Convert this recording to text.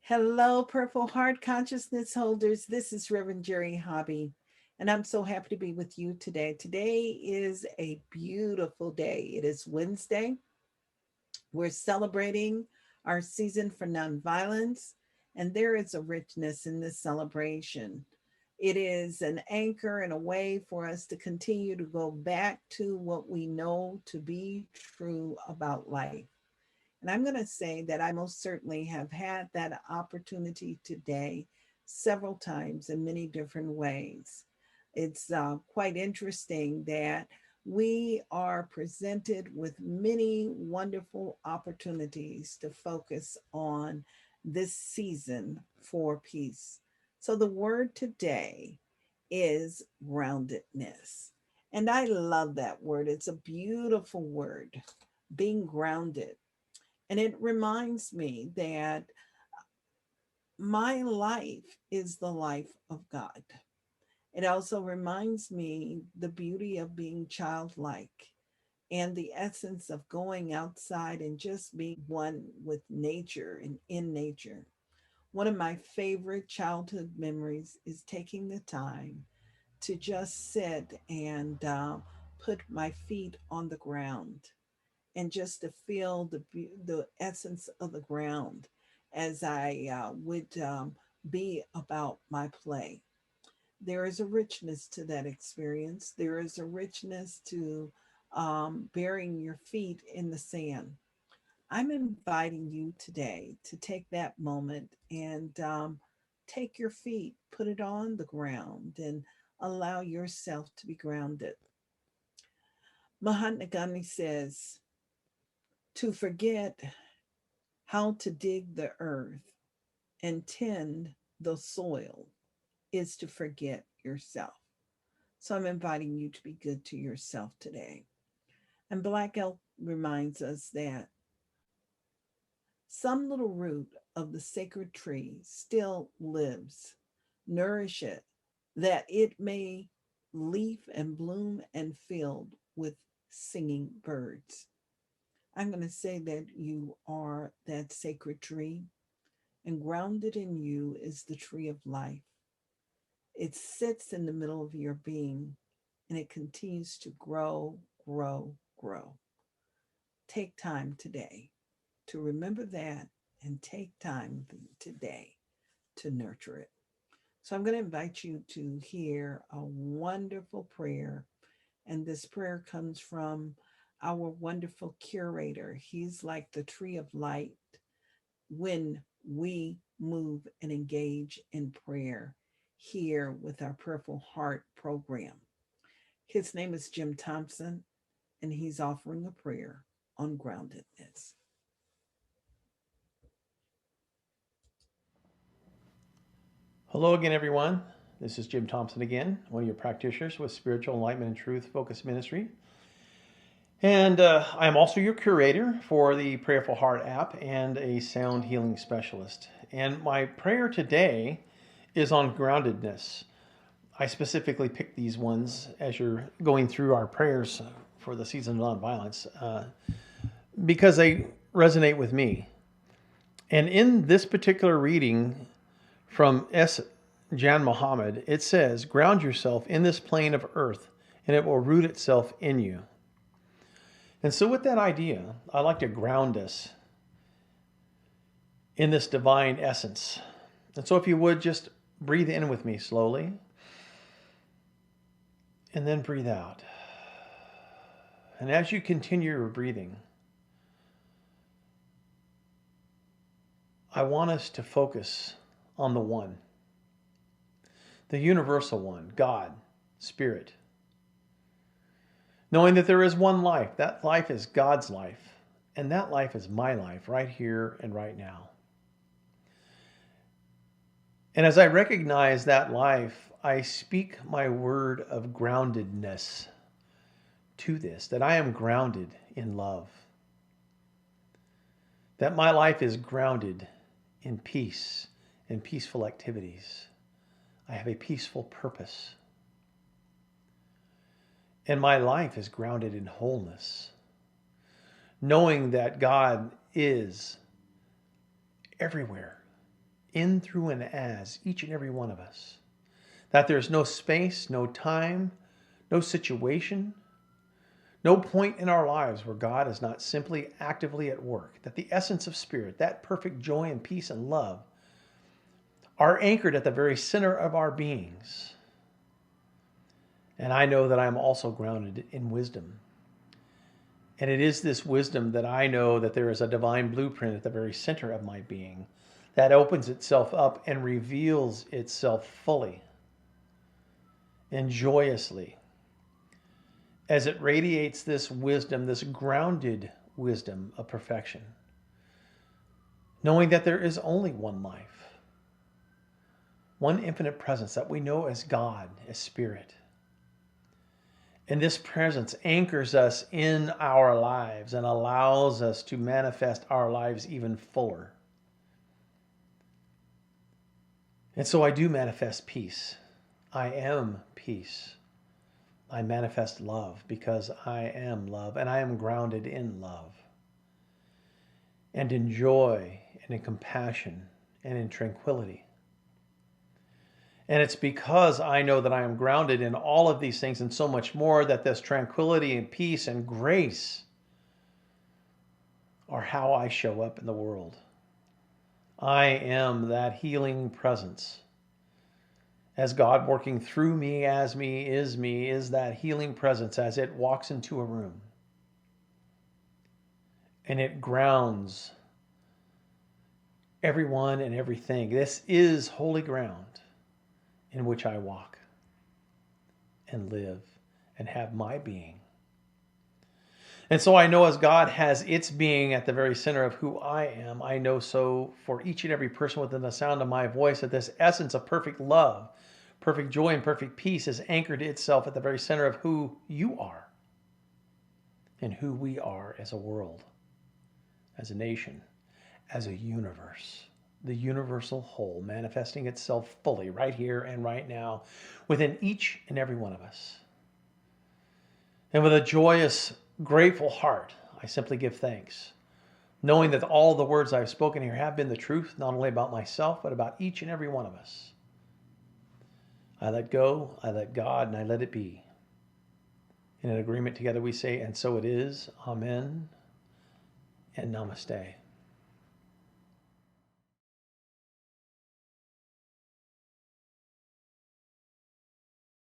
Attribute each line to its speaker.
Speaker 1: Hello, Purple Heart Consciousness holders. This is Reverend Jerry Hobby, and I'm so happy to be with you today. Today is a beautiful day. It is Wednesday. We're celebrating our season for nonviolence, and there is a richness in this celebration. It is an anchor and a way for us to continue to go back to what we know to be true about life. And I'm going to say that I most certainly have had that opportunity today several times in many different ways. It's quite interesting that we are presented with many wonderful opportunities to focus on this season for peace. So the word today is groundedness. And I love that word. It's a beautiful word, being grounded. And it reminds me that my life is the life of God. It also reminds me the beauty of being childlike and the essence of going outside and just being one with nature and in nature. One of my favorite childhood memories is taking the time to just sit and put my feet on the ground and just to feel the essence of the ground as I would be about my play. There is a richness to that experience. There is a richness to burying your feet in the sand. I'm inviting you today to take that moment and take your feet, put it on the ground, and allow yourself to be grounded. Mahatma Gandhi says, to forget how to dig the earth and tend the soil is to forget yourself. So I'm inviting you to be good to yourself today. And Black Elk reminds us that some little root of the sacred tree still lives. Nourish it, that it may leaf and bloom and filled with singing birds. I'm going to say that you are that sacred tree, and grounded in you is the tree of life. It sits in the middle of your being and it continues to grow, grow, grow. Take time today to remember that and take time today to nurture it. So I'm going to invite you to hear a wonderful prayer. And this prayer comes from our wonderful curator. He's like the tree of light when we move and engage in prayer here with our Purple Heart program. His name is Jim Thompson, and he's offering a prayer on groundedness.
Speaker 2: Hello again, everyone. This is Jim Thompson again, one of your practitioners with Spiritual Enlightenment and Truth Focus Ministry. And I'm also your curator for the Prayerful Heart app and a sound healing specialist. And my prayer today is on groundedness. I specifically picked these ones as you're going through our prayers for the season of nonviolence because they resonate with me. And in this particular reading from S. Jan Muhammad, it says, ground yourself in this plane of earth and it will root itself in you. And so with that idea, I like to ground us in this divine essence. And so if you would just breathe in with me slowly and then breathe out. And as you continue your breathing, I want us to focus on the one, the universal one, God, Spirit. Knowing that there is one life. That life is God's life. And that life is my life right here and right now. And as I recognize that life, I speak my word of groundedness to this, that I am grounded in love. That my life is grounded in peace and peaceful activities. I have a peaceful purpose. And my life is grounded in wholeness, knowing that God is everywhere in, through, and as each and every one of us. That there's no space, no time, no situation, no point in our lives where God is not simply actively at work. That the essence of spirit, that perfect joy and peace and love, are anchored at the very center of our beings. And I know that I'm also grounded in wisdom. And it is this wisdom that I know that there is a divine blueprint at the very center of my being that opens itself up and reveals itself fully and joyously as it radiates this wisdom, this grounded wisdom of perfection, knowing that there is only one life, one infinite presence that we know as God, as Spirit. And this presence anchors us in our lives and allows us to manifest our lives even fuller. And so I do manifest peace. I am peace. I manifest love because I am love and I am grounded in love and in joy and in compassion and in tranquility. And it's because I know that I am grounded in all of these things and so much more that this tranquility and peace and grace are how I show up in the world. I am that healing presence. As God working through me, as me, is that healing presence as it walks into a room. And it grounds everyone and everything. This is holy ground in which I walk and live and have my being. And so I know as God has its being at the very center of who I am, I know so for each and every person within the sound of my voice that this essence of perfect love, perfect joy, and perfect peace is anchored itself at the very center of who you are and who we are as a world, as a nation, as a universe. The universal whole manifesting itself fully right here and right now within each and every one of us. And with a joyous, grateful heart, I simply give thanks, knowing that all the words I've spoken here have been the truth, not only about myself, but about each and every one of us. I let go, I let God, and I let it be. In an agreement together we say, and so it is, amen, and namaste.